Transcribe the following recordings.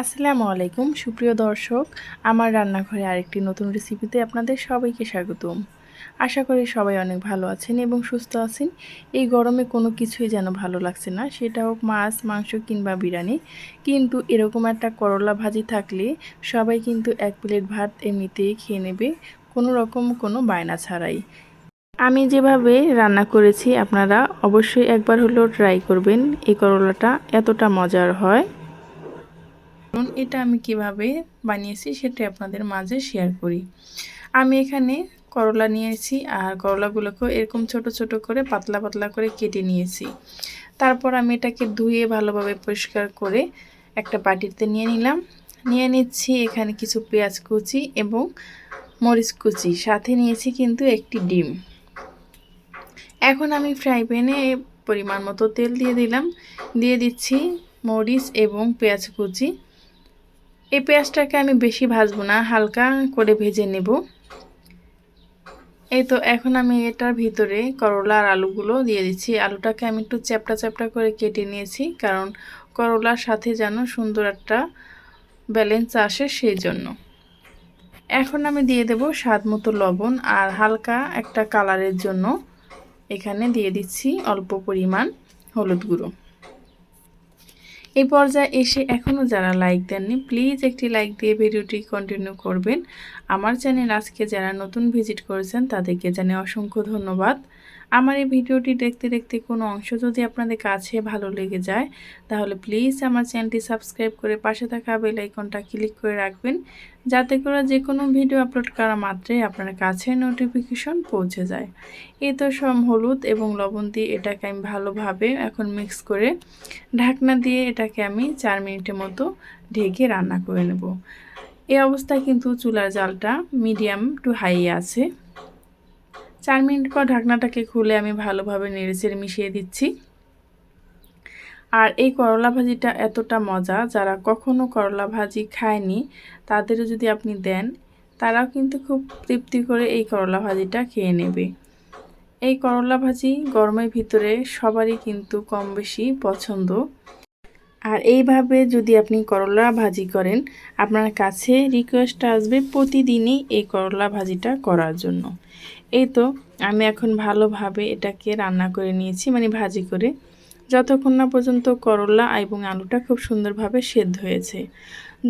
আসসালামু আলাইকুম সুপ্রিয় দর্শক, আমার রান্নাঘরে আরেকটি নতুন রেসিপিতে আপনাদের সবাইকে স্বাগতম। আশা করি সবাই অনেক ভালো আছেন এবং সুস্থ আছেন। এই গরমে কোনো কিছুই যেন ভালো লাগছে না, সেটা হোক মাছ, মাংস কিংবা বিরিয়ানি। কিন্তু এরকম একটা করলা ভাজি থাকলে সবাই কিন্তু এক প্লেট ভাত এমনিতেই খেয়ে নেবে, কোনো রকম কোনো বায়না ছাড়াই। আমি যেভাবে রান্না করেছি আপনারা অবশ্যই একবার হলেও ট্রাই করবেন। এই করলাটা এতটা মজার হয়। এটা আমি কিভাবে বানিয়েছি সেটা আপনাদের মাঝে শেয়ার করি। আমি এখানে করলা নিয়েছি আর করলাগুলোকে এরকম ছোট ছোট করে পাতলা পাতলা করে কেটে নিয়েছি। তারপর আমি এটাকে ধুয়ে ভালোভাবে পরিষ্কার করে একটা বাটিতে নিয়ে নিলাম। নিয়ে নিচ্ছি এখানে কিছু পেঁয়াজ কুচি এবং মরিচ কুচি, সাথে নিয়েছি কিন্তু একটি ডিম। এখন আমি ফ্রাই প্যানে পরিমাণ মতো তেল দিয়ে দিলাম, দিয়ে দিচ্ছি মরিচ এবং পেঁয়াজ কুচি। এই পেঁয়াজটাকে আমি বেশি ভাজবো না, হালকা করে ভেজে নেব। এই তো এখন আমি এটার ভিতরে করলা আর আলুগুলো দিয়ে দিচ্ছি। আলুটাকে আমি একটু চ্যাপটা চ্যাপটা করে কেটে নিয়েছি, কারণ করলার সাথে যেন সুন্দর একটা ব্যালেন্স আসে সেই জন্য। এখন আমি দিয়ে দেব স্বাদ মতো লবণ আর হালকা একটা কালারের জন্য এখানে দিয়ে দিচ্ছি অল্প পরিমাণ হলুদ গুঁড়ো। এই পর্যায়ে এসে এখনও যারা লাইক দেননি প্লিজ একটি লাইক দিয়ে ভিডিওটি কন্টিনিউ করবেন। আমার চ্যানেল আজকে যারা নতুন ভিজিট করেছেন তাদেরকে জানাই অসংখ্য ধন্যবাদ। আমার এই ভিডিওটি দেখতে দেখতে কোনো অংশ যদি আপনাদের কাছে ভালো লেগে যায় তাহলে প্লিজ আমার চ্যানেলটি সাবস্ক্রাইব করে পাশে থাকা বেল আইকনটা ক্লিক করে রাখবেন, যাতে করে যে কোনো ভিডিও আপলোড করা মাত্রই আপনার কাছে নোটিফিকেশন পৌঁছে যায়। এই তো সব হলুদ এবং লবণ দিয়ে এটাকে আমি ভালোভাবে এখন মিক্স করে ঢাকনা দিয়ে এটাকে আমি 4 মিনিটের মতো ঢেকে রান্না করে নেব। এই অবস্থায় কিন্তু চুলার জালটা মিডিয়াম টু হাই আছে। 4 মিনিট পর ঢাকনাটাকে খুলে আমি ভালোভাবে নেড়েচেড়ে মিশিয়ে দিচ্ছি। আর এই করলা ভাজিটা এতটা মজা, যারা কখনো করলা ভাজি খায়নি তাদেরও যদি আপনি দেন তারাও কিন্তু খুব তৃপ্তি করে এই করলা ভাজিটা খেয়ে নেবে। এই করলা ভাজি গরমের ভিতরে সবারই কিন্তু কম বেশি পছন্দ। আর এইভাবে যদি আপনি করলা ভাজি করেন আপনার কাছে রিকোয়েস্ট আসবে প্রতিদিনই এই করলা ভাজিটা করার জন্য। এই তো আমি এখন ভালোভাবে এটাকে রান্না করে নিয়েছি, মানে ভাজি করে, যতক্ষণ না পর্যন্ত করলা এবং আলুটা খুব সুন্দরভাবে সেদ্ধ হয়েছে।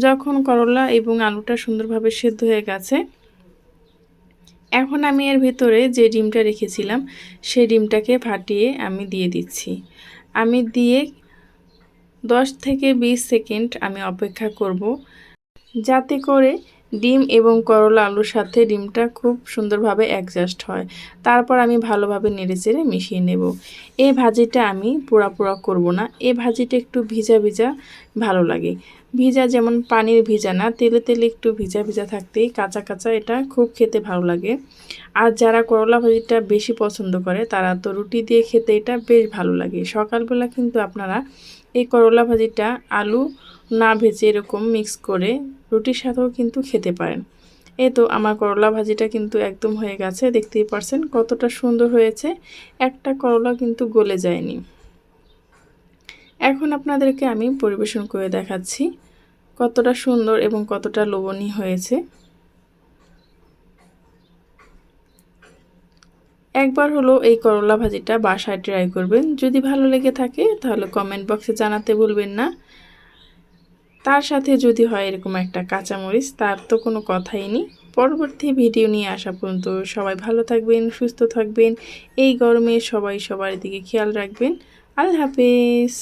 যখন করলা এবং আলুটা সুন্দরভাবে সেদ্ধ হয়ে গেছে এখন আমি এর ভেতরে যে ডিমটা রেখেছিলাম সেই ডিমটাকে ফাটিয়ে আমি দিয়ে দিচ্ছি। আমি দিয়ে 10 থেকে 20 সেকেন্ড আমি অপেক্ষা করব, যাতে করে ডিম এবং করলা আলুর সাথে ডিমটা খুব সুন্দরভাবে অ্যাডজাস্ট হয়। তারপর আমি ভালোভাবে নেড়েচেড়ে মিশিয়ে নেব। এই ভাজিটা আমি পোড়া পোড়া করব না, এই ভাজিটা একটু ভিজা ভিজা ভালো লাগে। ভিজা যেমন পানির ভিজা না, তেলে তেলে একটু ভিজা ভিজা থাকতেই কাঁচা কাঁচা এটা খুব খেতে ভালো লাগে। আর যারা করলা ভাজিটা বেশি পছন্দ করে তারা তো রুটি দিয়ে খেতে এটা বেশ ভালো লাগে। সকালবেলা কিন্তু আপনারা এই করলা ভাজিটা আলু না ভেজে এরকম মিক্স করে রুটির সাথেও কিন্তু খেতে পারেন। এই তো আমার করলা ভাজিটা কিন্তু একদম হয়ে গেছে, দেখতেই পারছেন কতটা সুন্দর হয়েছে, একটা করলা কিন্তু গলে যায়নি। এখন আপনাদেরকে আমি পরিবেশন করে দেখাচ্ছি কতটা সুন্দর এবং কতটা লোভনীয় হয়েছে। একবার হলো এই করলা ভাজিটা বাসায় ট্রাই করবেন, যদি ভালো লেগে থাকে তাহলে কমেন্ট বক্সে জানাতে ভুলবেন না। তার সাথে যদি হয় এরকম একটা কাঁচামরিচ, তার তো কোনো কথাই নেই। পরবর্তী ভিডিও নিয়ে আসা পর্যন্ত সবাই ভালো থাকবেন, সুস্থ থাকবেন। এই গরমে সবাই সবার দিকে খেয়াল রাখবেন। আল্লাহ হাফেজ।